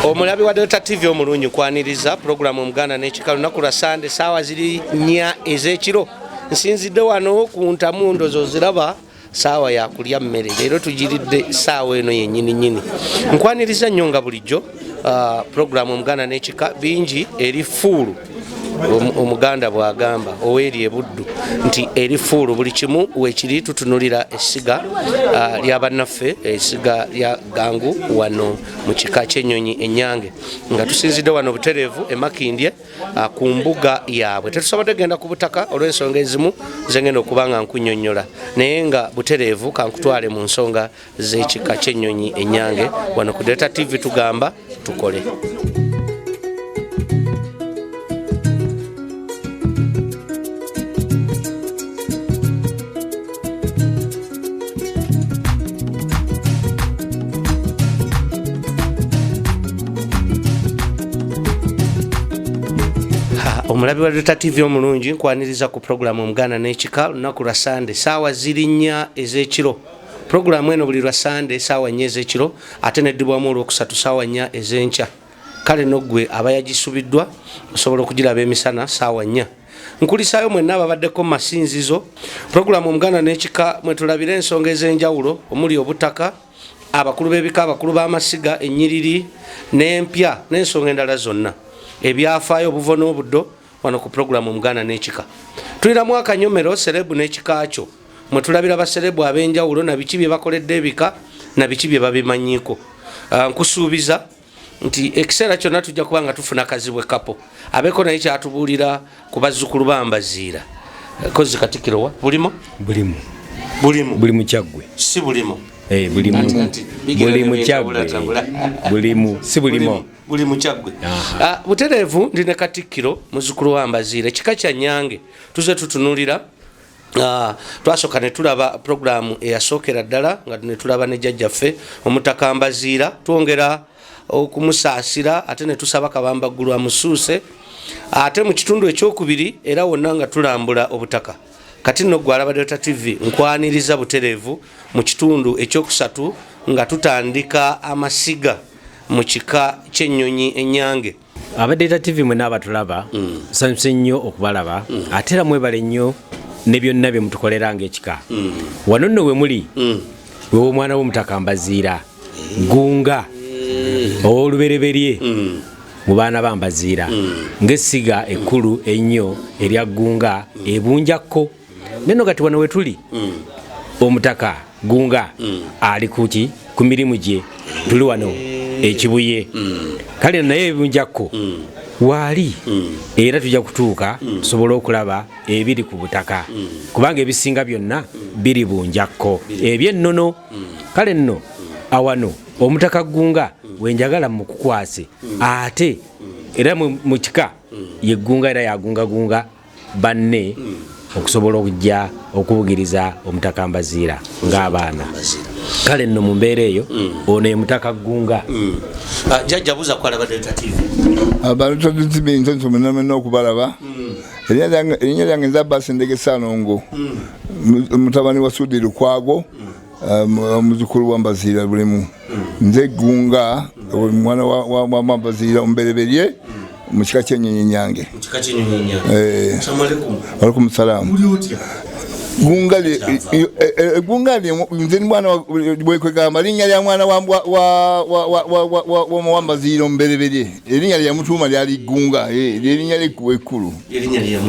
Omulabi wa Delta TV omulungi kwaniriza programu Omuganda n'ekika lunaku lwa Sande saawa ziri 4 ez'ekiro. Nsinzidde wano ku Ntamundo zoziraba saawa ya kulya mmere. Leero tugiridde saawa eno yennyini nnyini. Nkwaniriza nnyo nga bulijjo programu Omuganda n'ekika bingi eri fuulu. Omuganda bwagamba oweri ebuddu nti eri fuulu buli kimu weekiri tutunulira essiga ly'abannaffe essiga lya Gangu wano mu kika ky'ennyonyi Ennyange nga tusinzidde wano butereevu e Makindye ku mbuga yaabwe. Tetusobodde genda ku butaka olw'ensonga ezimu zengenda okuba nga nkunnyonnyola naye nga butereevu kankutwale mu nsonga z'ekika ky'ennyonyi Ennyange wano ku Delta TV tugamba tukole. Omulabi wa Delta TV omulungi nkwaniriza ku programu Omuganda n'ekika lunaku lwa Sande saawa ziri 4 ez'ekiro. Programu eno buli lwa Sande saawa 4 ez'ekiro ate neddibwamu olwokusatu saawa 4 ez'enkya. Kale noggwe aba yagisubiddwa osobola okugiraba emisana saawa 4. Nkulisaayo mwenna ababaddeko mu masinzizo. Programu Omuganda n'ekika mwe tulabira ensonga ez'enjawulo omuli obutaka, abakulu b'ebika, abakulu b'amasiga, ennyiriri n'empya n'ensonga endala zonna. Ebyafaayo obuvo n'obuddo wano ku programu Omuganda n'ekika. Tuliramu akanyomero serebu n'ekika kyo mwe tulabira baserebu ab'enjawulo na biki bye bakoledde ebika na biki bye babimanyiiko. Nkusuubiza nti ekiseera kyonna tujja kuba nga tufuna kazibwe kapo abeeko naye kyatubuulira ku bazzukulu bambaziira kozi Katikkiro wa bulimo bulimu Kyaggwe si bulimo bulimu Kyaggwe si bulimo buli Kyaggwe. Butereevu ndi ne Katikkiro muzzukulu wa Mbaziira ekika kya Nnyange tuze tutunulira. Twasooka ne tulaba programu eyasookera ddala nga ne tulaba ne jjajjaffe Omutaka Mbaziira twongera okumusaasira ate ne tusaba Kabambaggulu amusuuse ate mu kitundu ekyokubiri era wonna nga tulambula obutaka. Kati nno gwe alaba Delta TV nkwaniriza butereevu mu kitundu ekyokusatu nga tutandika amasiga mu kika ky'ennyonyi Ennyange. Aba Delta TV mwe n'abatulaba nsanyuse nnyo okubalaba ate era mwebale nnyo ne byonna bye mutukolera ng'ekika. Wano nno we muli wewe omwana w'Omutaka Mbaziira Gunga ow'olubereberye mu baana ba Mbaziira ng'essiga ekkulu ennyo erya Gunga ebunjakko. Neno kati wano we tuli Omutaka Gunga ali kuki ku mirimu gye tuli wano ekibuye kale naye ebunjakko waali era tujja kutuuka tusobole okulaba ebiri ku butaka kubanga ebisinga byonna biri bunjakko ebyennono. Kale nno awano Omutaka Gunga wenjagala mukukwase ate era mu kika ye Gunga era yagungagunga banne okusobola okujja okubugiriza Omutaka Mbaziira ng'abaana. Kale nno mu mbeera eyo ono ye Mutaka Gunga. Jjajja buuza kwalaba Delta TV. Abantu tuzibinze nsomenamena okubalaba. Erinnya lyange nze Abbas Ndegesa Nongo mutabani wa Sudi Lukwago muzzukulu wa Mbaziira bulimu. Nze Gunga omwana wa Mbaziira omubereberye mu kika ky'ennyonyi Ennyange. Assalamu alaikum. Walaikum salaam. Gunga nze mwana bwekwegamba linnya lya mwana wa Mbaziira omubereberye erinnya lya mutuuma lyali Gunga erinnya ekkulu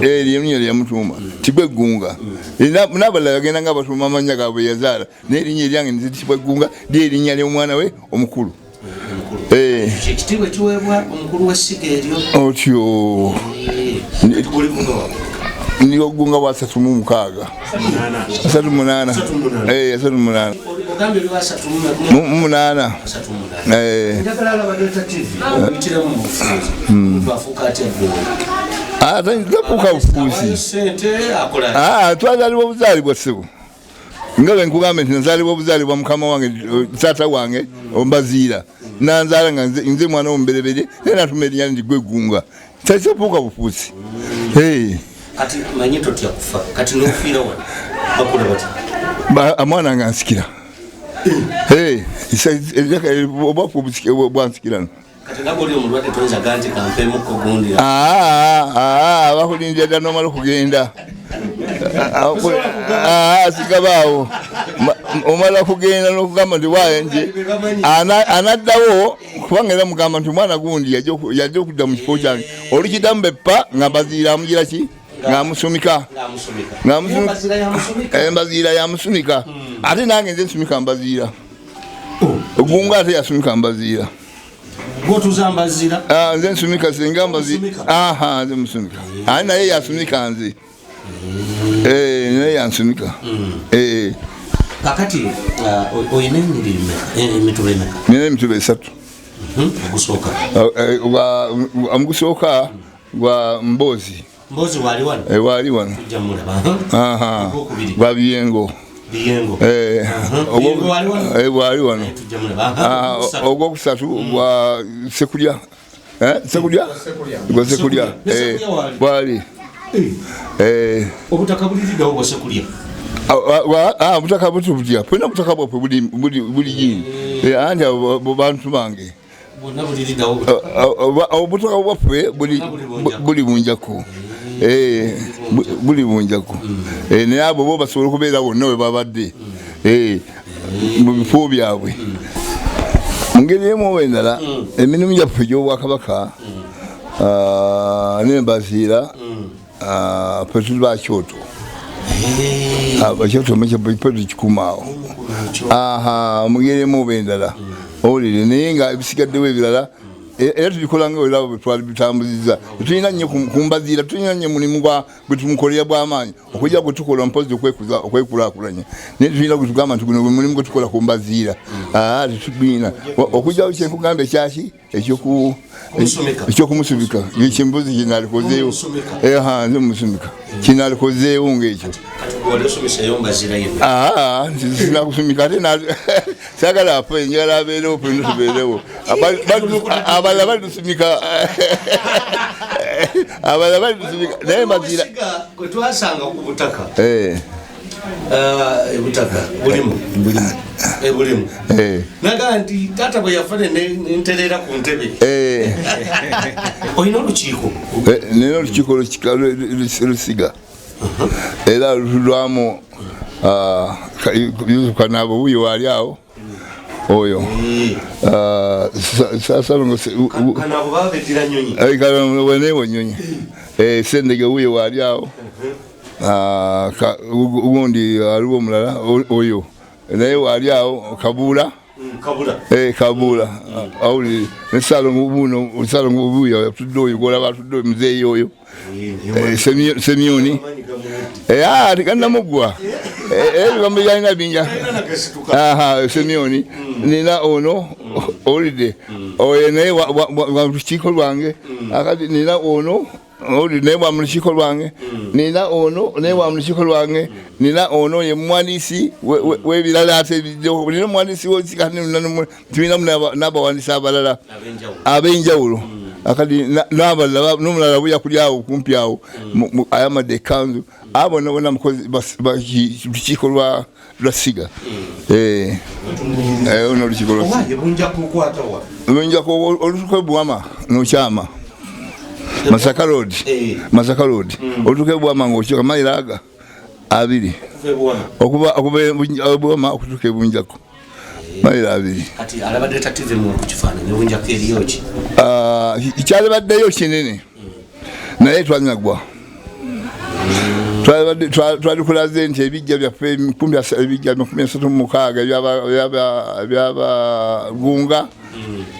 erinnya lya mutuuma Tibwe Gunga n'abalala bagenda nga batuuma amannya gaabwe yazaala naye erinnya eryange nzitibwe Gunga ly'erinnya ly'omwana we omukulu. Ekitiibwa kiweebwa omukulu w'essiga eryo otyo niyo Gunga wa 36 38 tafuuka bufuusi twazaalibwa obuzaalibwa ssebo nga bwe nkugamba nti nazaalibwa obuzaalibwa mukama wange taata wange Ombaziira nanzaala nga nze mwana w'omubereberye naye natuma erinnya nti gwe Gunga tafuuka bufuusi. Kati manyi totya kufa kati n'ofiira wano bakula bati amwana nga nsikira obafu bwansikirana kati nabuli omulwadde toyinza ganti kampemu kugundi bakulindira ddala nomala okugenda sigabaawo omala kugenda nokugamba nti wayenje anaddawo kubanga era mugamba nti omwana gundi yajja okudda mu kifo kyange olukiddamu beppa nga mbaziira amugira ki ng'amusumika embaziira yamusumika ate nange nze nsumika mbaziira ogunga ate yasumika mbaziira nze nsumika singa mbaziira nze musumika ate naye yasumika nze naye yansumika kakati oyina emitube emeka? Nina emitube 3 ogusooka gwa Mbozi wali wano gwa Biyengo wali wano ogwokusatu gwa Sekulya gwa Sekulya wali obutaka buliriddawo bwa Sekulya obutaka butubutya pulina obutaka bwaffe buli gini anti bantu bange obutaka bwaffe buli bunjako buli bunjako naye abo bo basobola okubeera bonna we babadde mu bifo byabwe mu ngeri emu oba endala emirimu gyaffe gy'obwakabaka n'embaziira pe tuli bakyoto abakyoto kikuumaawo mu ngeri emu oba endala owulire naye nga ebisigaddewo ebirala era tubikola nga olaba bwe twali bitambuzizza tulina nnyo kumbaziira tulina nnyo mulimu gwe tumukolera bw'amaanyi okujja gwe tukola mpozi okwekulaakulanya naye tulina gwe tugamba nti guno gwe mulimu gwe tukola kumbaziira tetugina okujjawo kyenkugamba ekyaki ekyokumusumika kyembuzi kinalikozeewo nze musumika kinalikozeewo ngaekyo sinakusumika ate sagala afe njagala abeerewo pena tubeerewo abalala balitusumika naye maziira kwetwasanga ku butaka ebutaka bulimu naga nti taata bwe yafane nenterera ku ntebe olina olukiiko nina olukiiko lusiga era lulwamu Yusuf Kanabo huyo wali awo oyo sasa Kanabo babetira nyonyi Kanabo wenewo nyonyi Sendege huyo wali awo ugundi aliwo mulala oyo naye wali awo Kabula Kabula awuli nesalo ngubuyo yatudoyo gola batudoyo mzee oyo Semioni tikana mugwa bambe yalina binja Semioni nina ono olide oyo naye walukiiko lwange akati nina ono oli naye wa lukiiko lwange nina ono naye wa lukiiko lwange nina ono ye muwandiisi w'ebirala ate nina omuwandiisi tulinamu n'abawandiisi abalala ab'enjawulo akati n'omulala buya kuli awo kumpi awo ayamadde ekanzu abo nabona mukozi lukiiko lwa Siga ono lukiiko lwa bunjako olutuuka Bwama n'okyama Masaka Road olutuuka Bwama ng'okyuka mayiro aga 2 okuva Bwama okutuuka Bunjako mayiro 2 kati alabadde tative mu kifaananyi Bunjako eriyo ki kyalibaddeyo kinene naye twanyagwa twalukulaze nti ebijja byaffe 36 byaba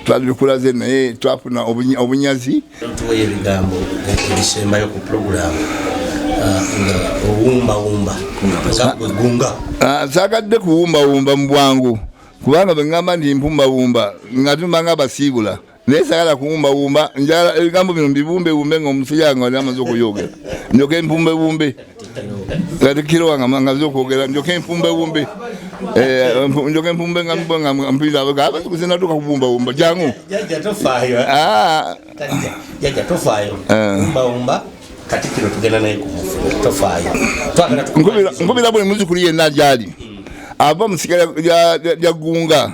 twalukulaze naye twafuna obunyazi tuwaye ebigambo ebisembayo ku programu owumbawumba gunga sagadde kuwumbawumba mu bwangu kubanga bengamba ndi mpumbawumba nga tumanga basiibula naye sagala kuwumbawumba njala ebigambo bino mbibumbewumbe ng'omusajja nga amaze okuyogera njoke empumbewumbe kati kiro wange amaze okwogera njoke empumbewumbe njoke empumbe nga mpira abazikuze natuka kubumbawumba jangu jajja tofaayo bumbawumba Katikiro tugenda naye kumufuna tofaayo nkubira buli muzukulu yenna gyali ava mu sigala lya Gunga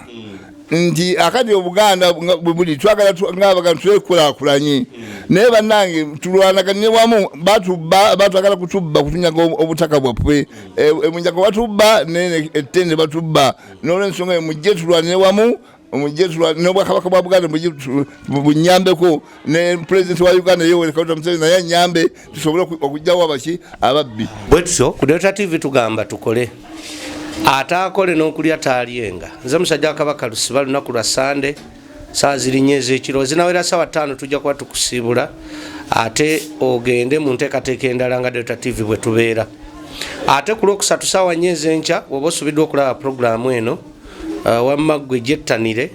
nti akati Obuganda buli twagala ng'abagantu twekulaakulanye naye bannange tulwanaganye wamu batwagala kutubba kutunyaga obutaka bwaffe emunyago batubba ettende batubba n'olwensonga eyo mujje tulwanire wamu n'obwakabaka bwa Buganda bunyambeko ne pulezidenti wa Uganda Yoweri Kaguta Museveni naye anyambe tusobole okugyawo ababbi bwe tutyo ku Delta TV tugamba tukole ataakole n'okulya taalyenga nze musajja Kabaka Lusiba lunaku lwa Sande saa ziri nnyo ez'ekiro zinawera sawa 5 tujja kuba tukusiibula ate ogende mu nteekateeka endala nga Delta TV bwe tubeera ate ku Lwokusatu saawa 4 ez'enkya oba osubiddwa okulaba puroguramu eno wamma ggwe gyettanire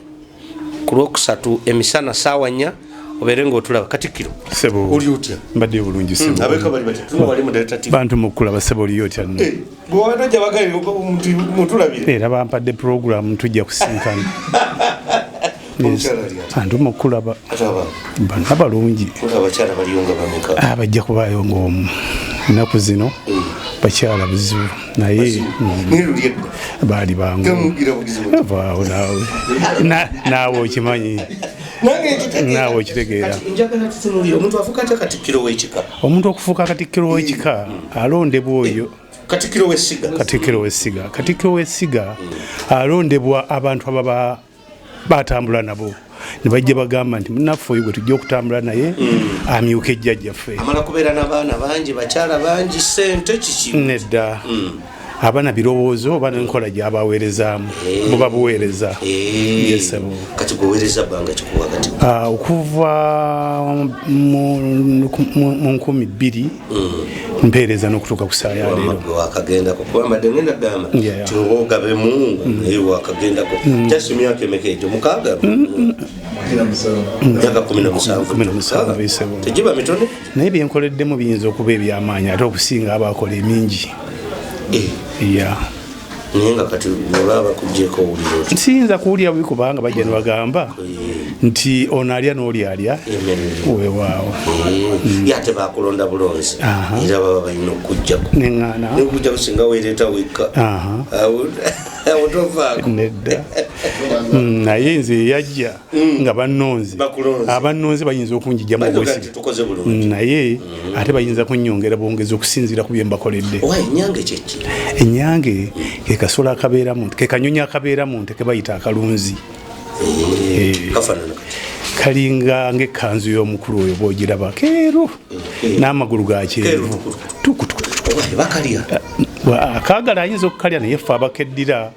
ku Lwokusatu emisana saawa 4 obeere ng'otulaba Katikkiro oli otya mbadde bulungi sebo abeka bali batatu bali mu Delta TV bantu mukulaba sebo oli otya nno bw'abantu bagaye mutulabire era bampadde program tujja kusinkana bantu mukulaba bana balungi abakyala baliyonga bameka bajja kubaayo ng'omu ennaku zino bakyala buzibu naye baali bangu vaawo naawe okimanyi naawe okitegeera omuntu okufuuka Katikkiro w'ekika alondebwa oyo Katikkiro w'essiga alondebwa abantu ababa batambula nabo ne bajja bagamba nti munnaffe oyo gwe tujja okutambula naye amyuka ejjajjaffe amala kubeera n'abaana bangi bakyala bangi ssente kiki nedda abaana birowoozo oba n'enkola gy'abaweerezaamu buba buweereza yesebo kati gweweereza bbanga kikuwa kati okuva mu 2000 mpeereza n'okutuuka ku saa ya leero wakagendako kuba mbadde ngenda gamba tiwogabemu naye wakagendako kyasi myaka emeka egyo 6 myaka 17 tegiba mitono naye byenkoleddemu biyinza okuba ebyamaanyi ate okusinga abakola emingi naye nga kati olaba kugyeko owuliro siyinza kuwulira bubi kubanga bajja ne bagamba nti ono alya n'oli alya weewaawo ate bakulonda bulonzi era baba balina okugjako neŋŋaana nekujjako singa weereeta wekka awo tovaako nedda naye nze yajja nga bannonzi abannonzi bayinza okunjijjamu obwesige naye ate bayinza kunnyongera bwongezi okusinziira ku bye mbakoledde enyange kyeki enyange ke kasolo akabeera muntu ke kanyonyi akabeera muntu ke bayita akalunzi kalinga ng'ekkanzu y'omukulu oyo bw'ogiraba keeru n'amagulu ga kyeru akaagala ayinza okukalya naye ffe abakeddira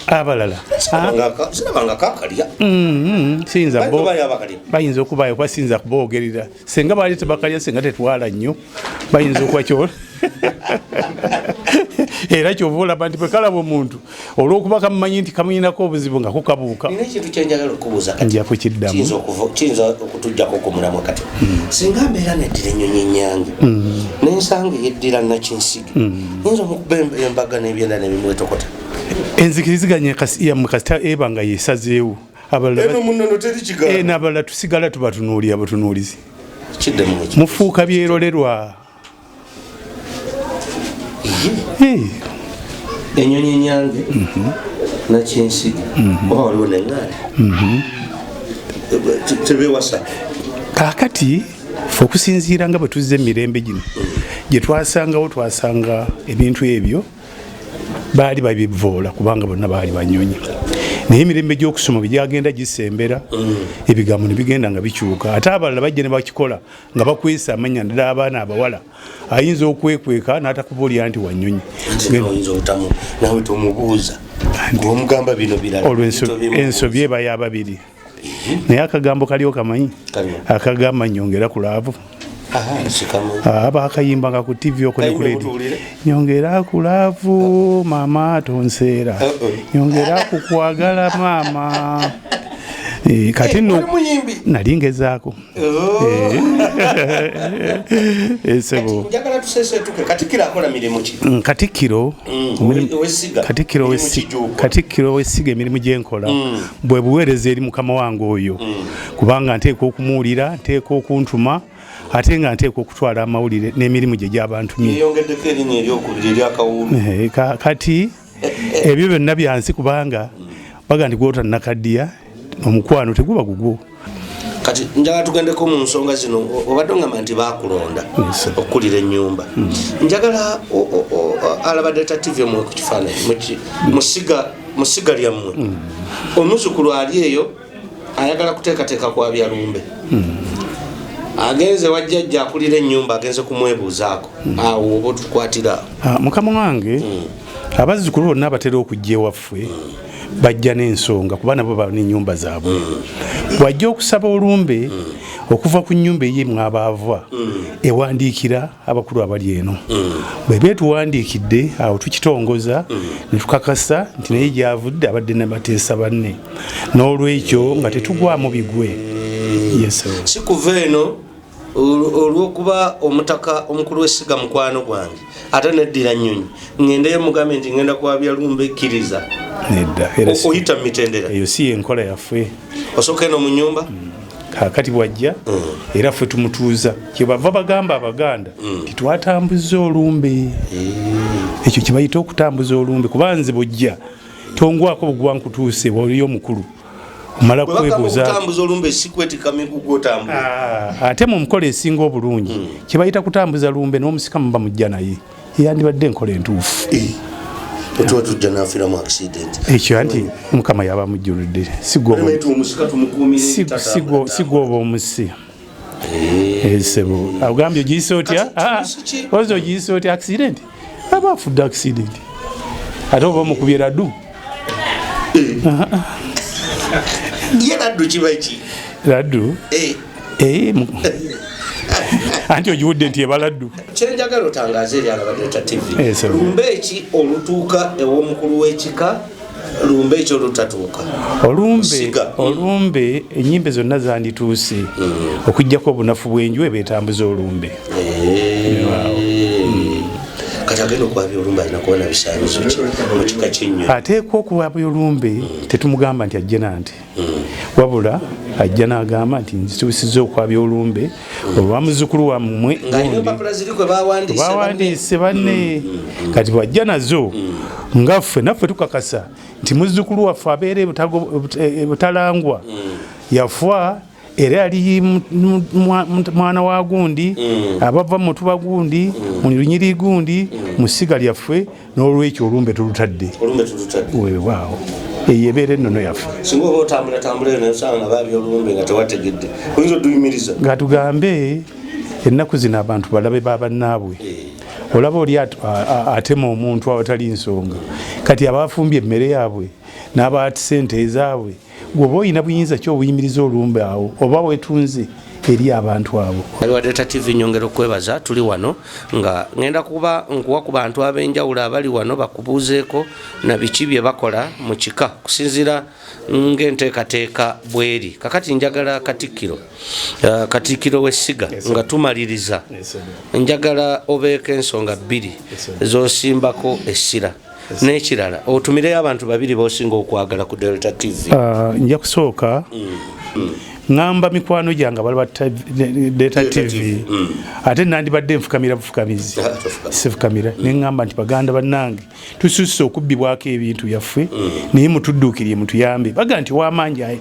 abalala siyinza bayinza okubaayo kuba siyinza kuboogerera senga baali tebakalya senga tetwala nnyo bayinza okwakyola era kyova olaba nti bwekalaba omuntu olw'okuba kamumanyi nti kamuyinako obuzibu nga kukabuuka ekintu kyenjagala okubuuza nja kukiddamu kiyinza okutujjako okumulamwa kati singa mbeera neddira ennyonyi ennyange n'ensanga eyeddira nakinsige yinza omukuba embaga n'ebyenda nebimwetokota enzikiriziganya yammwe kasita eba nga yeesazeewo n'abalala tusigala tubatunuulira butunuulizi mufuuka byerolerwa enyonyi enyange nakinsige oba waliwo neŋŋaali tebewasa kaakati fe okusinziira nga bwe tuzze emirembe gino gye twasangawo twasanga ebintu ebyo baali babivoola kubanga bonna baali banyonyi naye emirembe gy'okusoma bwe gyagenda gisembera ebigambo ne bigenda nga bikyuka ate abalala bajja ne bakikola nga bakwesa amanya ddala abaana abawala ayinza okwekweka n'atakubuulira nti wanyonyi nawe tomubuuza ng'omugamba bino birala ensobi eba y'ababiri naye akagambo kaliwo kamanyi akagamba nyongera ku laavu bakayimbanga ku TV okulekuledi nyongera ku laavu maama tonseera nyongera ku kwagala maama kati nno nali ngezaako esebo Katikkiro w'essiga emirimu gyenkola bwe buweereza eri mukama wange oyo kubanga nteeka okumuwulira nteeka okuntuma ate nga nteeka okutwala amawulire n'emirimu gye gy'abantumye kati ebyo byonna byansi kubanga baga ndi gwota nakaddiya omukwano teguba gugwo. Kati njagala tugendeko mu nsonga zino obadde ngamba nti bakulonda okkulira ennyumba. Njagala alabadde TV mwe ku kifaananyi musiga lyammwe omuzukulu ali eyo ayagala kuteekateeka kwa byalumbe. Agenze wajjajja akulira ennyumba agenze kumwebuuzaako awo oba tukwatira. Mukama wange abazzukulu bonna abatera okujja ewaffe bajja n'ensonga kuba nabo balina ennyumba zaabwe. Wajja okusaba olumbe okuva ku nnyumba ey'emwe abaava ewandiikira abakulu abali eno. Bwe beetuwandiikidde awo tukitongoza ne tukakasa nti naye gyavudde abadde n'abateesa banne. N'olwekyo nga tetugwamu bigwe. Si kuva eno olw'okuba omutaka omukulu w'essiga mukwano gwange ate neddira nnyonyi ŋŋendeyo mugambe nti ŋŋenda kwabya lumbe kkiriza nedda oyita mu mitendera eyo si yenkola yaffe. osooka eno mu nnyumba kakati bwajja era ffe tumutuuza kyebava bagamba Abaganda titwatambuza olumbe. Ekyo kibayita okutambuza olumbe kuba nze bwojja tongwako bugwankutuuse waliyo mukulu mala kwebuuza ate mu nkola esinga obulungi kibayita kutambuza lumbe n'omusika muba mujja naye yandibadde enkola entuufu. Ekyo anti Mukama yaba mujjuludde sigwa oba omusi. Sebo agambye ogiyise otya ozi ogiyise otya accident aba afudde accident ate oba omukubye raddu. Laddu anti ogiwudde nti ebaladdu. Kyenjagala otangaaza eri Alabadde TV lumbe eki olutuuka ew'omukulu w'ekika lumbe eki olutatuuka olumbe ennyimbe zonna zandituuse okuggyako obunafu bw'enju ebeetambuza olumbe. Kati agenda okwabya olumbe alina kubona bisaanyizo ki mu kika ky'ennyo. Ateekwa okuwabya olumbe tetumugamba nti ajje nanti wabula ajja n'agamba nti nzituusizza okwabya olumbe olwa muzzukulu wammwe bawandiise banne. Kati bwajja nazo ngaffe naffe tukakasa nti muzzukulu waffe abeera butalangwa yafa era ali mwana wa gundi abava mu mutuba gundi mu lunyiri gundi mu ssiga lyaffe n'olwekyo olumbe tulutadde weewaawo eyo ebeera ennono yaffe. Singa oba otambula nosanga baabya olumbe nga tewategedde oyinza oduyimiriza nga tugambe ennaku zino abantu balabe babannaabwe. Olaba oli atema omuntu awatali nsonga kati abafumbye emmere yaabwe n'abaatisa ente ezaabwe gwoba oyina buyinza ki obuyimiriza olumbe awo oba wetunze eri abantu abo. Alabadde TV nyongera okwebaza tuli wano nga ngenda kuba nkuwa ku bantu ab'enjawulo abali wano bakubuuzeeko na biki bye bakola mu kika kusinziira ng'enteekateeka bweri. Kakati njagala Katikkiro w'essiga nga tumaliriza njagala obeeko ensonga bbiri z'osimbako essira n'ekirala otumireyo abantu babiri b'osinga okwagala ku Delta TV. Nja kusooka ngamba mikwano gyange abalaba Delta TV ate nandibadde nfukamira bufukamizi sifukamira neŋŋamba nti baganda bannange tususse okubbibwako ebintu yaffe naye mutudduukirye mutuyambe baga nti w'amaanyi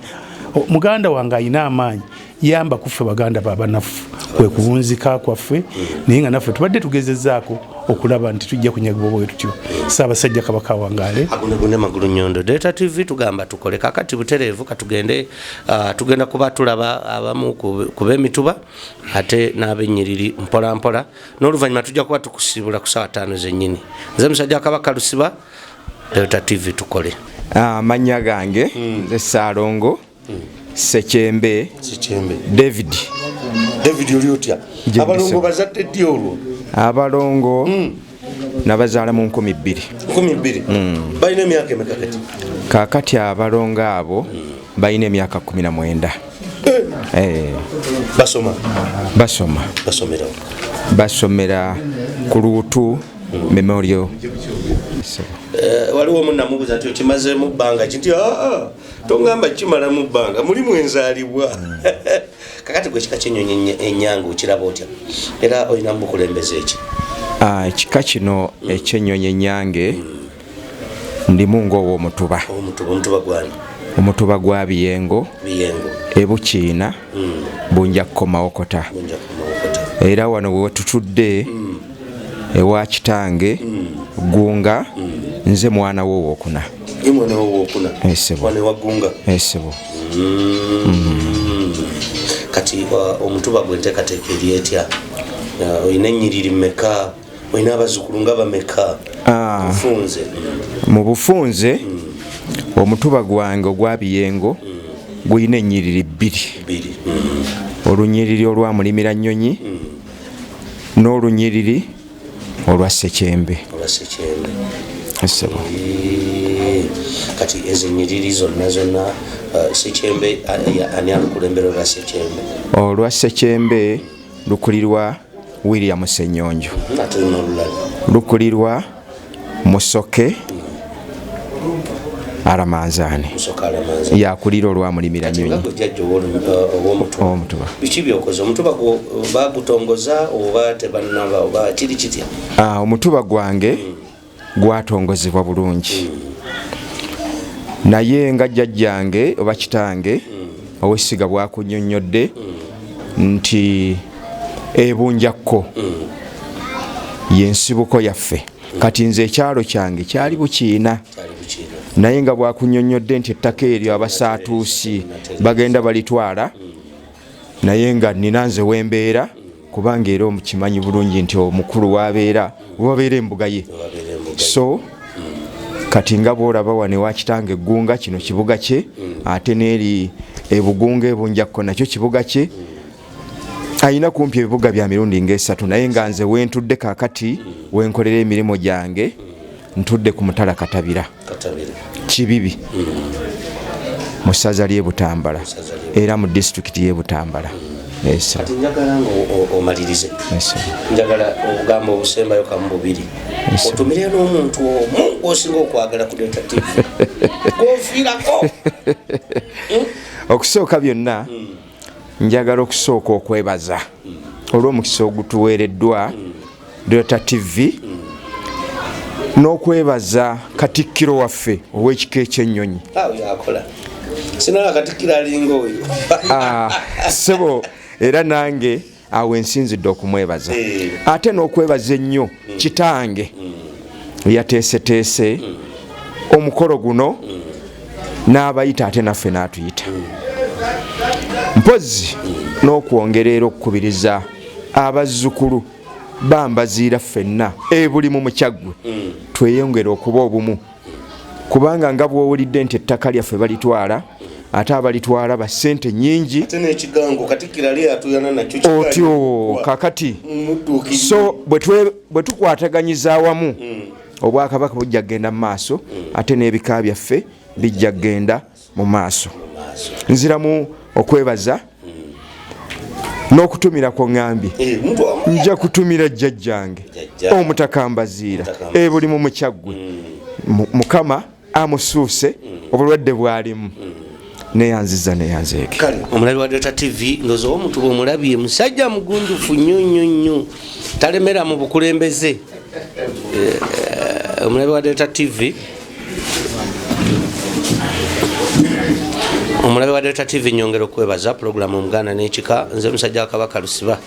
muganda wange ayina amaanyi yamba kuffe baganda babanafu kwe kubunzika kwaffe naye nga naffe tubadde tugezezzaako okulaba nti tujja kunyagibwa bwe tutyo. Ssaabasajja Kabaka wangaale agunegune magulu nyondo. Delta TV tugamba tukole kakati butereevu katugende tugenda kuba tulaba abamu ku b'emituba ate n'ab'ennyiriri mpola mpola n'oluvannyuma tujja kuba tukusibula ku ssaawa 5 zennyini. Nze musajja Kabaka Lusiba Delta TV tukole. Amannya gange nze Ssaalongo Sekyembe David oli otya? Abalongo bazadde ddi olwo? Abalongo nabazaala mu 2002. Balina emyaka emeka kati? Kaakati abalongo abo balina emyaka 19. Basomera ku Luutu Memorial. Waliwo munnamubuuza nti okimazeemu bbanga ki nti tongamba kimala mu bbanga mulimu enzaalibwa. Kakati gwe kika ky'ennyonyi ennyanga okiraba otya era olinamu bukulembeze eki? Ekika kino ekyennyonyi ennyange ndi mungo ow'omutuba. Omutuba gwani? Omutuba gwa Biyengo ebukiina bunja kukomawokota. Era wano we tutudde ewa kitange Gunga, nze mwana wo wokuna. Mwana wo wokuna? Esebo. Wane wa Gunga? Esebo. Kati omutuba gwe nteekateeka eri etya? Oyina ennyiriri mmeka? Oyina abazzukulu nga bameka? Bufunze? Mu bufunze omutuba gwange ogwa Biyengo guyina ennyiriri bbiri. Olunyiriri olwa Mulimira Nnyonyi n'olunyiriri olwa Ssekyembe. Esebo. Kati ezo ennyiriri zonna Ssekyembe ani alukulembera olwa Ssekyembe? Olwa Ssekyembe lukulirwa William Ssenyonjo. Ate n'olulala? Lukulirwa Musoke Aramanzaani. Yakulira olwa Mulimira Nnyonyi. Omutuba biki byokoze? Omutuba bagutongoza oba tebannaba oba kiri kitya? Omutuba gwange gwatongozebwa bulungi, naye nga jjajjange oba kitange ow'essiga bwakunnyonnyodde nti ebunjakko y'ensibuko yaffe. Kati nze ekyalo kyange kyali Bukiina, naye nga bwakunnyonnyodde nti ettaka eryo abasaatuusi bagenda balitwala, naye nga nina nze wembeera, kubanga era omukimanyi bulungi nti omukulu wabeera embuga ye. So kati nga bw'olaba wano ewa kitange Gunga, kino kibuga kye, ate n'eri ebugunga ebunjakko nakyo kibuga kye. Ayina kumpi ebibuga bya mirundi ng'esatu, naye nga nze wentudde kaakati wenkolera emirimu gyange ntudde ku Mutala Katabira Kibibi mu ssaza ly'e Butambala era mu disitulikiti y'e Butambala. Kati njagala ng'omalirize, njagala ogamba obusembayo kamu bubiri, otumire n'omuntu omu gw'osinga okwagala ku Delta TV gw'ofiirako. Okusooka byonna njagala okusooka okwebaza olw'omukisa ogutuweereddwa Delta TV, n'okwebaza Katikkiro waffe ow'ekika eky'ennyonyi. Yakola sinala Katikkiro alinga oyo. Ssebo, era nange awo ensinzidde okumwebaza, ate n'okwebaza ennyo kitange yateeseteese omukolo guno n'abayita ate naffe n'atuyita, mpozi n'okwongerera okukubiriza abazzukulu bambaziira ffenna ebuli mu Mukyagwe tweyongere okuba obumu, kubanga nga bw'owulidde nti ettaka lyaffe balitwala, ate abalitwala ba ssente nnyingi. Ate n'ekigango Katikkiro ali atuyana nakyo otyo kakati. So bwe tukwataganyiza awamu Obwakabaka bujja kgenda mu maaso, ate n'ebika byaffe bijja kgenda mu maaso. Nziramu okwebaza n'okutumira ko ngambye nja kutumira jjajjange Omutakambaziira ebuli mu Mukyagwe, Mukama amusuuse obulwadde bwalimu neyanziza neyanzeeke. Kale omulabi wa Delta TV ndozo omutuba omulabye musajja mugunjufu nnyo talemera mu bukulembeze. Omulabi wa Delta TV, omulabi wa Delta TV nyongera okwebaza programu Omuganda n'Ekika. Nze musajja wa Kabaka Lusiba.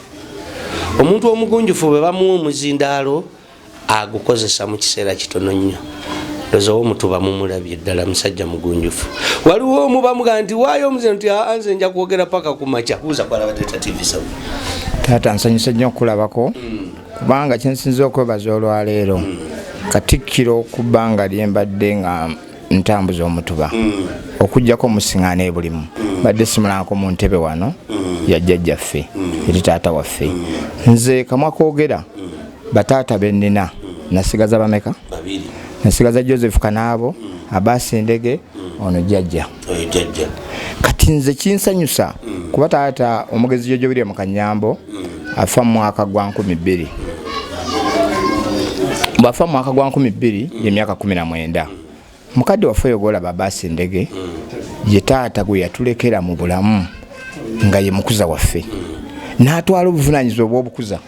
Omuntu omugunjufu bwe bamuwa omuzindaalo agukozesa mu kiseera kitono nnyo. Ndozo omutuba mumulabye ddala musajja mugunjufu. Waliwo omubamuga nti waayo omuze nti anze nja kwogera paka ku makya. Kuuza kwalaba Delta TV sabu. Taata nsanyuse nnyo okulabako kubanga kyensinza okwebaza olwaleero Katikkiro ku bbanga lyembadde nga ntambuza omutuba okujjako musiŋŋaana ebulimu badde simulanko mu ntebe wano ya jjajjaffe eri taata waffe. Nze kamwa koogera bataata bennina nasigaza bameka? Nasigaza Joseph Kanaabo, Abbas Ndege, ono jjajja. Kati nze kinsanyusa kuba taata omugezi Jojo William Kanyambo afa mu mwaka gwa 2000. Bwafa mu mwaka gwa 2000 y'emyaka 19. Mukadde waffe yogolaba Abbas Ndege ye taata gwe yatulekera mu bulamu nga ye mukuza waffe, n'atwala obuvunaanyizibwa obw'obukuza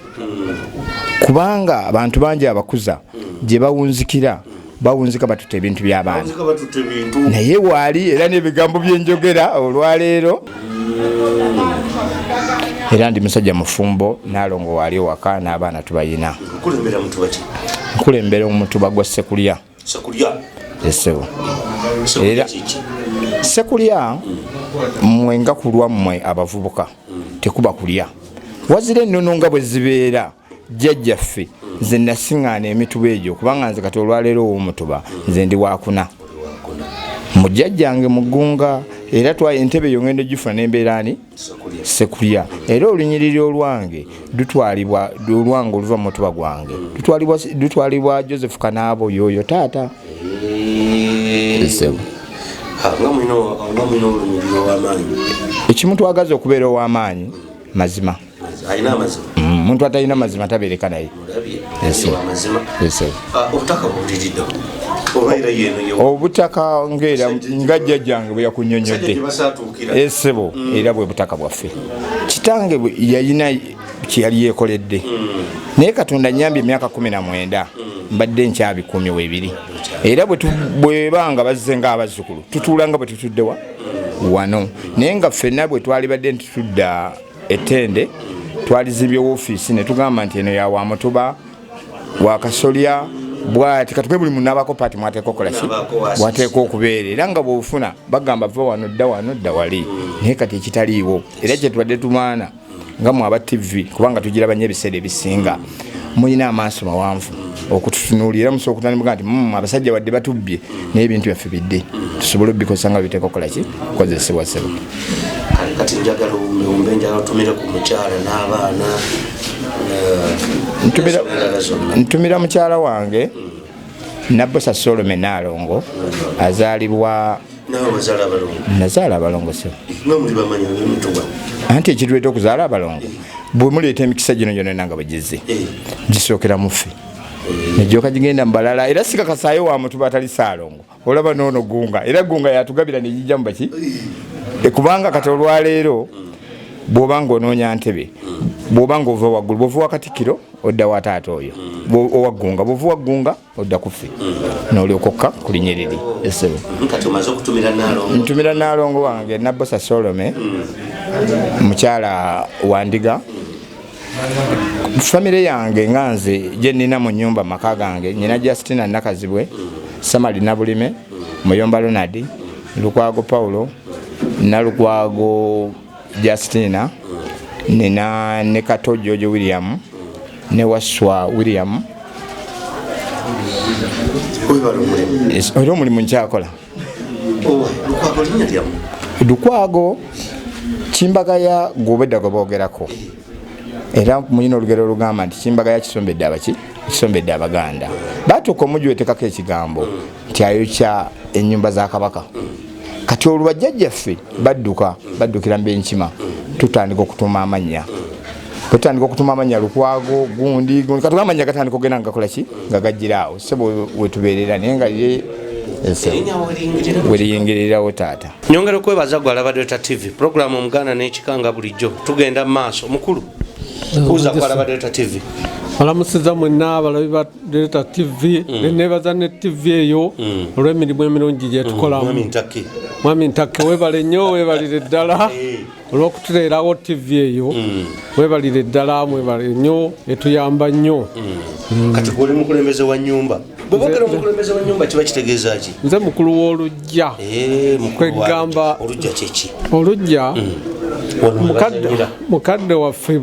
kubanga abantu bangi abakuza gye bawunzikira bawunzika batuta ebintu by'abaana naye waali era n'ebigambo byenjogera olwaleero era ndi musajja mufumbo Nalongo waali waka n'abaana tubayina nkulembera omutuba gwa Sekulya esebo era Sekulya mmwe nga kulwa mmwe abavubuka tekuba kulya wazira ennono nga bwe zibeera jjajjaffe nze nasiŋŋaana emituba egyo kubanga nze kati olwaleero ow'omutuba nze ndi wakuna mujjajjange Mugunga era twaye entebe eyo ngendo gifuna n'embeerani Sekulya era olunyiriri olwange dutwalibwa olwange oluva mu mutuba gwange dutwalibwa Joseph Kanaabo yoyo taata ekimu twagaza okubeera ow'amaanyi mazima muntu atalina mazima tabeereka naye obutaka nga jjajjange bwe yakunyonyodde esebo era bwe butaka bwaffe kitange yalina kyeyali yeekoledde naye Katonda nyambye emyaka 19 mbadde nkyabikumi weebiri era bwebanga bazze ng'abazzukulu tutuulanga bwe tutuddewa wano naye nga ffenna bwe twali badde ntitudda ettende twalizibye woofiisi ne tugamba nti eno yawa Mutuba wa Kasolya bwati katuke buli munabako pati mwateeka okolaki bwateeka okubeera era nga bwofuna bagamba va wano dda wali naye kati ekitaliiwo era kye tubadde tumaana nga mu aba TV kubanga tugirabanye ebiseera ebisinga muyina amaaso mawanvu okututunuulira musobola okutandika nti abasajja badde batubbye naye ebintu byaffe bidde tusobole obikosa nga biteeka okolaki kozesebwa sebo kati njagala umbe njagala tumire ku mukyala n'abaana ntumira mukyala wange Nabbosa Solome Nalongo azaalibwa nazaala abalongo sebo anti ekituleeta okuzaala abalongo bwe muleeta emikisa gino gyonna nga bagizze gisookera muffe nejjoka gigenda mubalala era sikakasaayo wa Mutuba atali Saalongo olaba noono Gunga era Gunga yatugabira ne gijja mu baki kubanga kati olwaleero bw'obanga onoonya ntebe bw'obanga ova waggulu bw'ova wa Katikkiro odda wa taata oyo owa Gunga bw'ova wa Gunga odda kuffe n'olyokokka ku linyiriri esebo ntumira Nalongo wange Nabbosa Solome mukyala wa Ndiga famire yange nga nze gye nnina mu nnyumba maka gange nyina Justina Nakazibwe Samali Nabulime Muyomba Ronald Lukwago Paulo Nalukwago Justina nina ne Kato George William ne Waswa William oyo omulimu nkyakola Lukwago Kimbagaya gw'obedda gwe boogerako era muyina olugero olugamba nti Kimbagaya kisombedde abaki kisombedde Abaganda batuuka omujwetekako ekigambo nti ayokya ennyumba za Kabaka kati olwo bajjajjaffe baddukira Mbenkima tutandika okutuuma amannya Lukwago gundi katuga amannya gatandika okugenda nga gakola ki nga gajjira awo sebo wetubeerera naye nga ye weriyingirirawo taata nyongera okwebaza gwe Alabadde TV programu Omuganda n'Ekikanga bulijjo tugenda mu maaso mukulu kuza kwa Alabadde TV alamusiza mwenna abalabi ba Delta TV nenebaza ne TV eyo olw'emirimu emirungi gye tukolamu mwami Ntake webale nnyo webalire ddala olw'okutuleerawo TV eyo webalire ddala mwebale nnyo etuyamba nnyo kati gwe oli mukulembeze wa nnyumba bwebogera omukulembeze wa nnyumba kiba kitegeeza ki nze mukulu w'olujja kwegamba olujja kyeki olujja mukadde waffe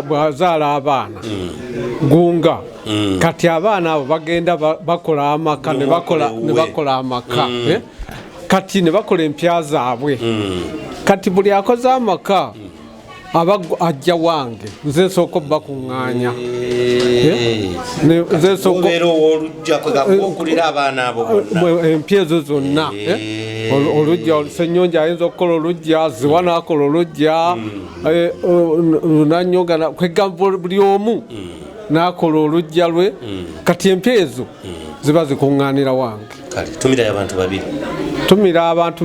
bwazaala abaana Gunga kati abaana abo bagenda bakola amaka ne bakola amaka kati ne bakola empya zaabwe kati buli akoze amaka aba ajja wange nze nsooka bakuŋŋaanya nze nsooka okulira abaana abo bonna empya ezo zonna olujja Ssennyonja ayinza okukola olujja Ziwa n'akola olujja Lunanyonga kwegamba buli omu n'akola olujja lwe kati empya ezo ziba zikuŋŋaanira wange tumira abantu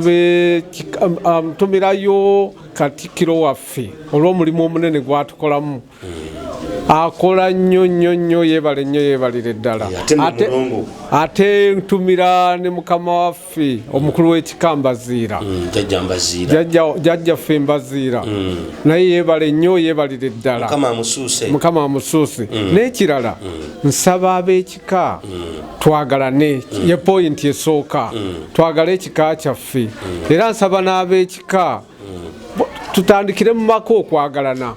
tumirayo Katikkiro waffe olw'omulimu omunene gwatukolamu akola nnyo yebale nnyo yebalire ddala ate ntumira ne mukama waffe omukulu w'ekika Mbaziira jjajjaffe Mbaziira naye yebale nnyo yebalire ddala mukama amusuuse n'ekirala nsaba ab'ekika twagalane ye pointi esooka twagale ekika kyaffe era nsaba n'ab'ekika tutandikire mu maka okwagalana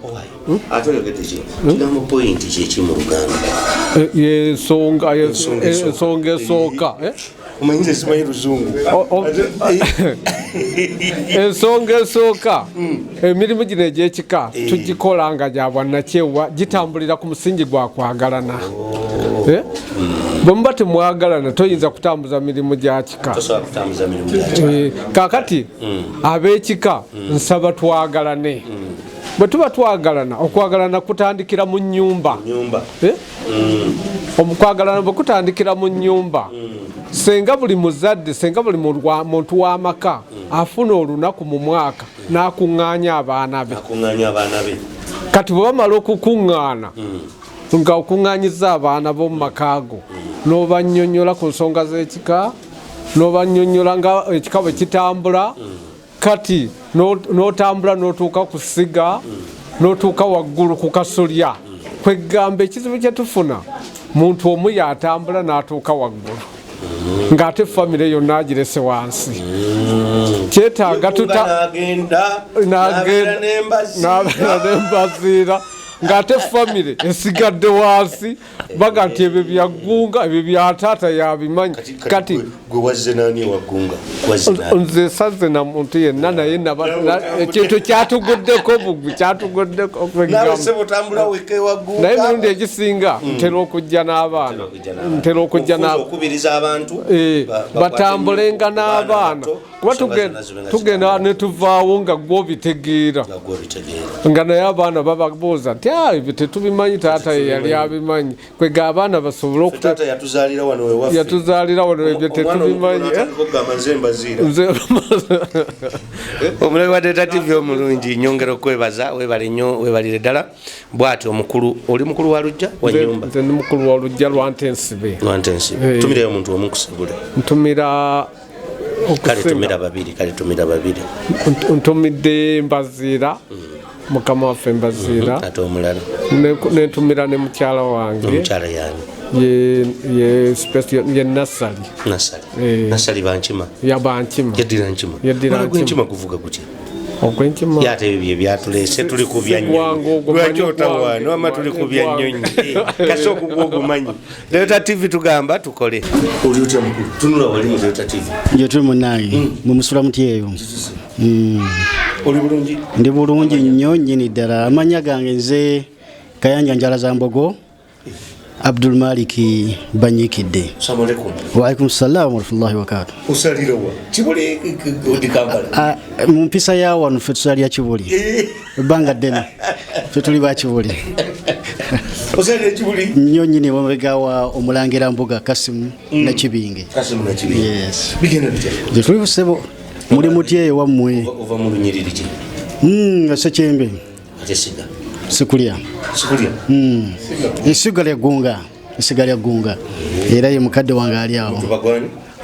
ensonga esooka ensonga esooka emirimu gino egy'ekika tugikola nga gya bwannakyewa gitambulira ku musingi gwa kwagalana bwe muba temwagalana toyinza kutambuza mirimu gya kika kakati ab'ekika nsaba twagalane bwe tuba twagalana okwagalana kutandikira mu nnyumba okwagalana bwe kutandikira mu nnyumba senga buli muzadde senga buli muntu w'amaka afuna olunaku mu mwaka n'akuŋŋaanya abaana be kati bwe bamala okukuŋŋaana nga okuŋŋaanyiza abaana b'omu maka go n'obannyonnyola ku nsonga z'ekika n'obannyonnyola nga ekika bwe kitambula kati n'otambula n'otuuka ku ssiga n'otuuka waggulu ku kasolya kwegamba ekizibu kye tufuna muntu omu yatambula n'atuuka waggulu ng'ate famire yonna agirese wansi kyetaaga n'abeera n'embaziira ng'ate famire esigadde wansi baga nti ebyo byaggunga ebyo byataata yabimanyi kati nze saze na muntu yenna naye ekintu kyatuguddeko bugwi kyatuguddeko naye emirundi egisinga ntera okujja n'abaana ntera okujja batambulenga n'abaana kuba tugenda ne tuvaawo nga gwe obitegeera nga naye abaana bababuuza nti ebyo tetubimanyi taata ye yali abimanyi kwega abaana basobole yatuzaalira wano ebyo tetubimanyi omulabi wa Delta TV omulungi nyongera okwebaza webale nnyo webalire ddala bw'ati omukulu oli mukulu wa lujja wa nnyumba nze ndi mukulu wa lujja Lwantensibe tumirayo omuntu omu kusibule ntumira kale tumira babiri ntumidde Mbaziira mukama waffe Mbaziira ate omulala nentumira ne mukyala wange omukyala yani ye Nasali bankima yabankima yaddira nkima kuvuga gutya okwenkima yate ebyo byatuleese tuli ku byanyonyi lwaki otawaana wama tuli ku byanyonyi kasi okugwa ogumanyi Delta TV tugamba tukole oli otya mukulu tunula wali mu Delta TV nje tuli munange mumusula mutyeyo oli bulungi ndi bulungi nnyo nnyini ddala amanya gange nze Kayanja Njala Zambogo Abdul Maliki Banyikidde. Assalamu alaikum. Wa alaikum salam wa rahmatullahi wa barakatuh. Usalira wa Kibuli odi Kampala. Mumpisa ya wanu fe tusalira Kibuli. Banga dena. Fe tuli ba Kibuli. Usalira Kibuli. Nnyo nyine wamegawa omulangira mbuga Kasimu na Kibinge. Kasimu na Kibinge. Yes. Bigenda bitya. Je tuli busebo muri mutye wamwe. Ova mu lunyiriri ki. Sekembe. Atesiga. Sikulia. Isigale gunga. Era ye mukadde wange ali awo.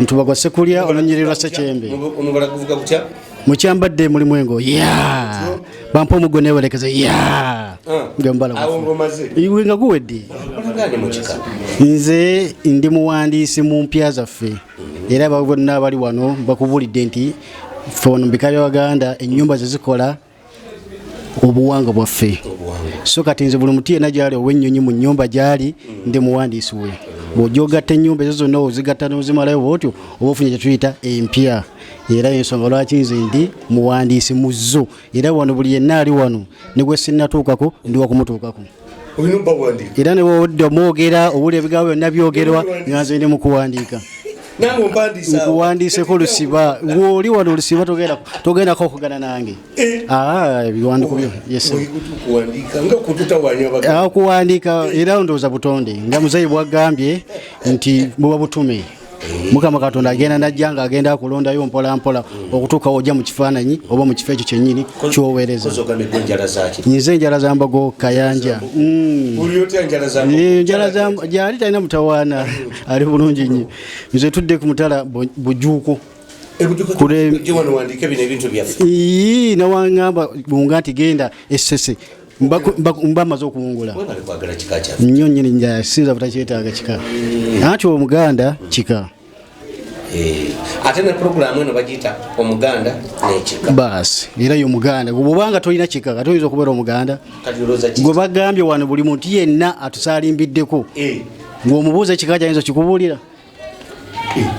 Ntubagwa Sekulia olunyirirwa Sekembe. Onubala kuvuga kutya? Mukyambadde muri mwengo. Bampa omugo newerekeza. Ngambala. Awo ngomaze. Iwe nga guwedde. Ngani mukika. Nze ndi muwandiisi mu mpya zaffe. Era bonna abali wano bakubulidde nti fono mbikabya Waganda ennyumba zezikola obuwanga bwaffe. So kati nze buli muti yenna gyali ow'ennyonyi mu nnyumba gyali ndi muwandiisi we. Bw'ojogatta ennyumba ezo zonna ozigatta n'ozimalayo bw'otyo oba ofunye kye tuyita empya. Era ensonga lwaki nze ndi muwandiisi mu zo. Era wano buli yenna ali wano ne gwe sinnatuukako ndi wakumutuukako. Era ne bw'odda mwogera obuli ebigambo byonna byogerwa nga nze ndi mu kuwandiika. Nkuwandiiseko lusiba woli wano lusiba togendako okugana nange ebiwandiiko byo kuwandiika era ndowooza butonde nga muzayi bwagambye nti buba butume mukama katonda agenda najja nga agenda akulondayo mpola mpola okutuuka ojja mu kifaananyi oba mu kifo ekyo kyennyini kyoweereza. Nze enjala za Mbogo Kayanja. Gyali talina mutawaana ali bulungi nnyo. Nze tudde ku mutala Bujuuko. Nawaŋŋamba bunga nti genda Essese mba maze okuwungula nnyo nnyini njala sinza butakyetaaga kika anti Omuganda kika ate ne programu eno bagiyita Omuganda n'ekika baasi era y'Omuganda bw'obanga tolina kika kati oyinza okubeera Omuganda gwe bagambye wano buli muntu yenna atusalimbiddeko ng'omubuuza ekika kyayinza kikubuulira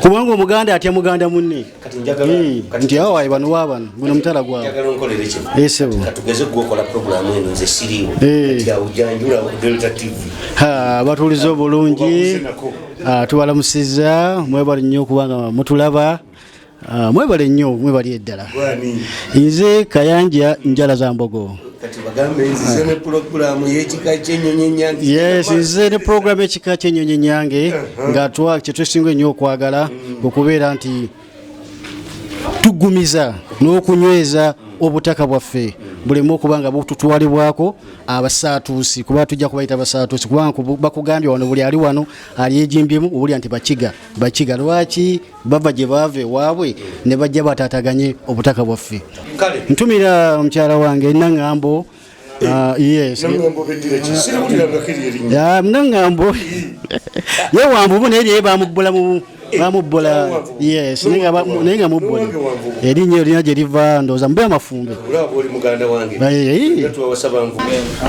kubanga Omuganda atya Muganda munne nti awaye bano waabano guno mutala gwawe katugeze gwokola programu eno nze siriiwo ujjanjula Delta TV batuuliza obulungi tubalamusiza mwebale nnyo kubanga mutulaba mwebale nnyo mwebali eddala nze Kayanja njala za Mbogo nze ne programu y'ekika ky'ennyonyi ennyange nze ne programu y'ekika ky'ennyonyi ennyange nga kyetusinga ennyo okwagala okubeera nti tugumiza n'okunyweza obutaka bwaffe bulemu okuba nga bututwalibwako abasaatuusi kuba tujja kubayita abasaatuusi kubanga bakugambye wano buli ali wano ali ejimbyemu obulya nti bakiga lwaki bava gye baava ewaabwe ne bajja bataataganye obutaka bwaffe. Ntumira mukyala wange Naŋŋambo Naŋŋambo yewambubu naye bamubbola naye nga mubbole erinnya erina gye liva ndowooza mube amafumbe.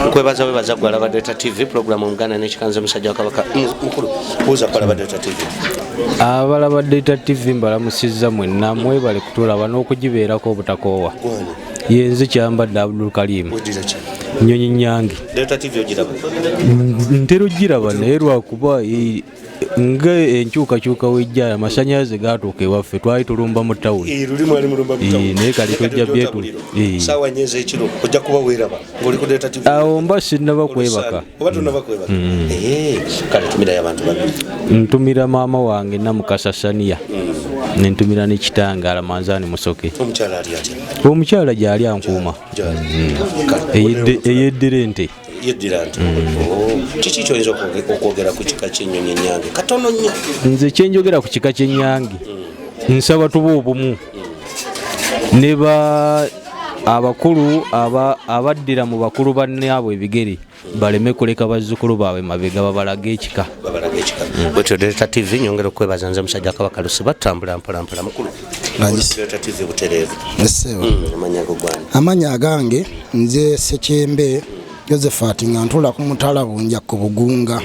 Nkwebaza gwe alaba Delta TV programu Omuganda n'ekikanze musajja wa Kabaka mukulu buuza kwalaba Delta TV. Abalaba Delta TV mbalamusizza mwenna mwebale kutulaba n'okugibeerako obutakoowa. Yenze kyambadde Abdul Karim Nnyonyi Nnyange. Delta TV ogiraba? Ntera ogiraba naye lwakuba nga enkyukakyuka wejja amasanyalaze gatuuka ewaffe twali tulumba mu tawuni naye kali tojja byetu saawa nnya ez'ekiro ojja kuba weeraba ng'oli ku Delta TV. Awo mba sinnaba kwebaka kale tumirayo abantu babiri. Ntumira maama wange Namukasa Saniya nentumira ne kitange Alamanzaani Musoke. Omukyala ali atya? Omukyala gyali ankuuma eyeddira ente. Kiki kyoyinza okwogera ku kika ky'ennyonyi ennyange katono nnyo? Nze kyenjogera ku kika ky'ennyange nsaba tuba obumu ne abakulu abaddira mu bakulu bannaabwe ebigere baleme kuleka bazzukulu baabwe mabega babalaga ekika. Bwetyo Delta TV nyongera okwebaza nze musajja Kabaka Lusiba tutambula mpolampola mukulu Delta TV butereevu. Amanya agange nze Sekyembe Josephat nga ntula ku mutala bunja ku Bugunga.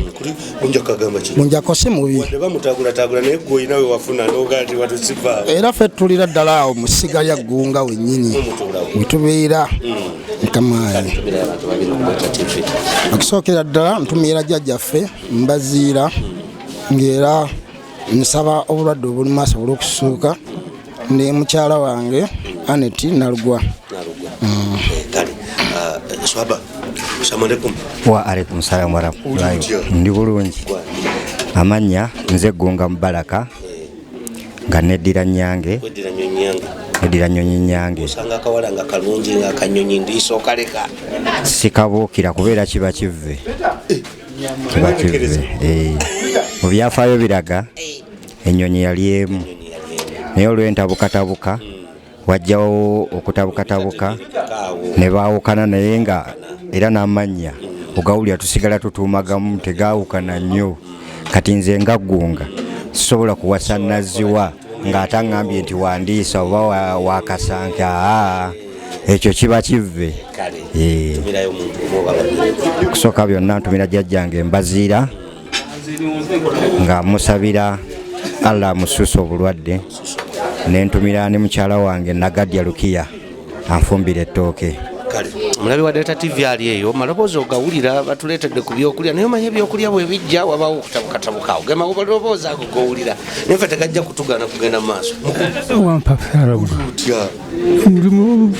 Bunjako si mubi. Era ffe tulira ddala awo mu ssiga lya Ggunga wennyini wetubeera nkamaanyi. Okusookera ddala ntumiira jjajjaffe Mbaziira ng'era nsaba obulwadde obuli maaso olw'okusuuka ne mukyala wange Aneti Nalugwa. Swaba Assalamualaikum. Wa alaikum salam wa rahmatullahi. Ndi bulungi. Amanya nze Ggunga Mubaraka nga neddira Nnyange. Neddira Nnyonyi Nnyange. Osanga kawala nga kalungi nga kanyonyi ndiiso kaleka. Sikabuukira kubeera kiba kivve. Kiba kivve. Mu byafaayo biraga ennyonyi yali emu. Naye olw'entabukatabuka wajjawo okutabukatabuka ne baawukana naye nga era n'amannya ogawulira tusigala tutuumagamu tegaawukana nnyo. Kati nze nga Ggunga sisobola kuwasa Naziwa ng'ataŋŋambye nti wandiisa oba wakasanka ekyo kiba kivve. Okusooka byonna ntumira jjajjange Mbaziira nga musabira Allah amusuusa obulwadde nentumira ne mukyala wange Nagadya Lukiya anfumbira ettooke. Mulabi wa Delta TV ali eyo maloboozi ogawulira batuleetedde ku byokulya naye omanye ebyokulya bwe bijja wabaawo okutabukatabukawo gema maloboozi ago gowulira naye ffe tegajja kutugaana kugenda mu maaso.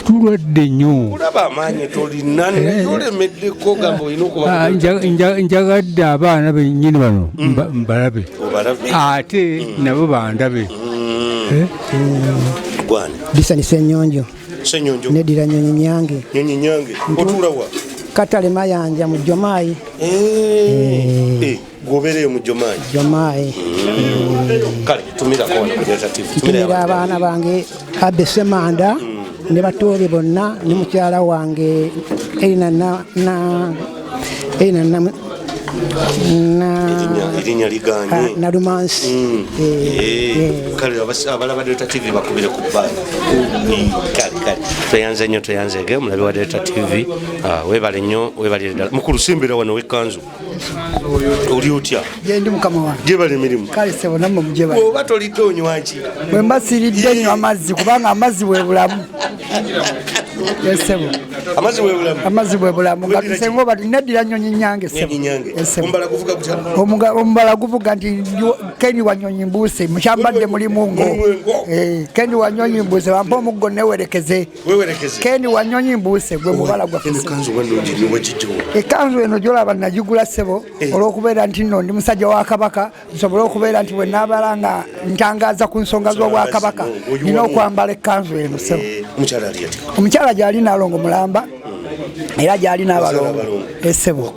tulwadde nnyo. Olaba amaanyi tolina olemeddeko gamba olina okuba. Njagadde abaana bennyini bano mbalabe ate nabo bandabe. Disani Senyonjo. Nedira Nyonyi Nyange. Nyonyi Nyange. Otuula wa? Katale Mayanja mu Jomayi. Gobereyo mu Jomayi. Jomayi. Kale tumira kona ku Delta TV. Tumira abaana bange Abbe Semanda ne batole bonna ne mukyala wange irinya liganye na Rumansi. Kale abalaba Delta TV bakubire ku bbali. Kale tweyanze nnyo tweyanzege mulabi wa Delta TV. Webale nnyo webale ddala mukulu simbira wano wekkanzu. Oli otya? Ndi mukama wange. Jebale emirimu. Kale sebo namwe mujebale. Oba tolidde onywa ki? Bwe mbasiridde nnyo amazzi kubanga amazzi bwe bulamu. Yesebo. Amazzi bwe bulamu. Amazzi bwe bulamu. Ngatusengo bati Nedira Nyonyi Nyange sebo. Ombala kuvuga kutya? Ombala kuvuga nti Keni wa Nyonyi Mbuse mukyambadde muli mungo. Keni wa Nyonyi Mbuse bampa omuggo newerekeze. Wewerekeze. Keni wa Nyonyi Mbuse gwe mubala gwa fese. Ekanzu wendo ndi wekijjo. Ekanzu eno gyolaba nagigula sebo olw'okubeera nti nno ndi musajja wa Kabaka nsobole okubeera nti bwe naabala nga ntangaza ku nsonga z'obwa Kabaka nina okwambala ekanzu eno sebo. Omukyala ali ati? Omukyala gyali nalongo mulamba era gyali n'abalongo esebo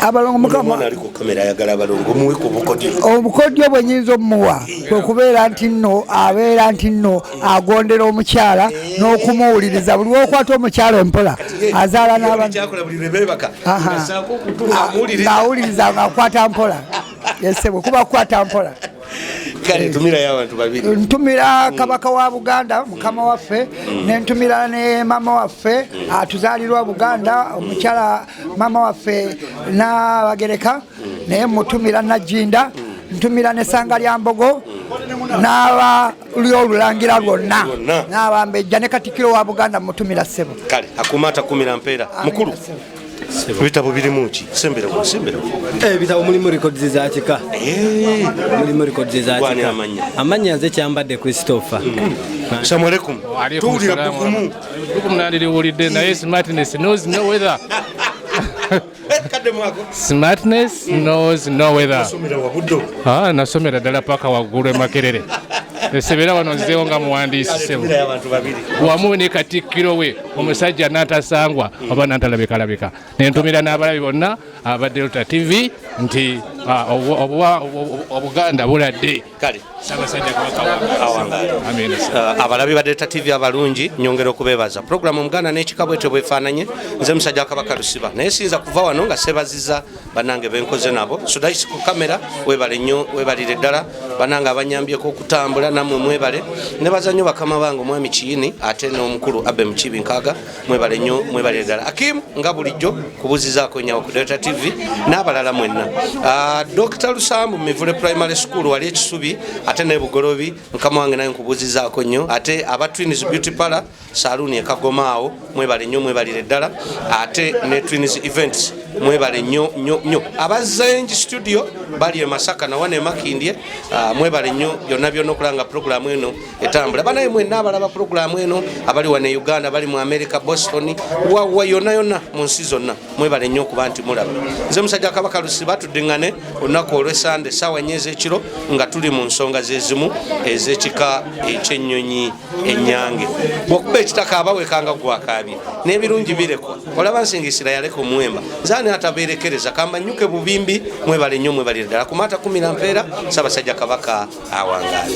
abalongo mukama aliko kamera ayagala abalongo muwe ku bukodyo obukodyo bwe nyinza omuwa kwe kubeera nti nno abeera nti nno agondera omukyala n'okumuwuliriza buli wokwata omukyala empola azaala n'awuliriza ng'akwata mpola esebo kuba kukwata mpola. Kale tumira y'abantu babiri. Ntumira Kabaka wa Buganda mukama waffe nentumira ne mama waffe atuzaalirwa Buganda omukyala mama waffe n'Abagereka naye mutumira Najinda ntumira ne Sanga lya Mbogo n'aba Olulangira lwonna n'Abambejja ne Katikkiro wa Buganda mutumira ssebo. Kale akumata kumira mpeera mukulu. Ebitabo birimu ki? Sembera. Ebitabo mulimu records za kika. Mulimu records za kika. Amanya nze kyambadde Christopher. Assalamu alaikum. Tuulira bukumu. Nandiri wulidde naye smartness knows no weather. Smartness knows no weather. Nasomera ddala paka waggulu e Makerere. Esebera wano nzeewo nga muwandiisi sebo. Wamu ne Katikkiro we omusajja n'atasangwa oba n'atalabika. Nentumira n'abalabi bonna aba Delta TV nti Obuganda buladde. Kale Ssaabasajja Kabaka awangaala. Abalabi ba Delta TV abalungi nyongera okubeebaza. Programu Omuganda n'ekika bwetyo bwefaananye nze musajja Kabaka Lusiba naye siyinza kuva wano nga sebaziza bannange benkoze nabo. Sudayisi ku kamera webale nnyo webalire ddala bannange abanyambyeko okutambula namwe mwebale ne bazannyo bakama bange omwami Kiyini ate n'omukulu Abbe Mukibi Nkaaga mwebale nnyo mwebalire ddala. Akim nga bulijjo kubuzizaako nyawo ku Delta TV n'abalala mwenna. Dr. Lusambu Mivule Primary School wali ekisubi ate ne Bugolobi mukama wange naye nkubuzizaako nnyo ate aba Twins Beauty Parlor Saluni ekagomaawo mwebale nnyo mwebalire ddala ate ne Twins Events mwebale nnyo abazenji studio bali e Masaka na wane Makindye mwebale nnyo byonna okulanga programu eno etambula banaye mwenna abalaba programu eno abali wane Uganda bali mu America Boston wa yonna mu nsi zonna mwebale nnyo kuba nti mulaba nze musajja Kabaka Lusiba tuddingane olunaku olw'Esande ssaawa 4 ez'ekiro nga tuli mu nsonga zezimu ez'ekika ekyennyonyi ennyange bw'okuba ekitaka abawekanga gwakaabye n'ebirungi birekwa olaba nsingisira yaleka omuwemba nzaani atabeerekereza kambanyuke bubimbi mwebale nnyo mwebalire ddala kumata 10 mpeera Ssaabasajja Kabaka awangaale.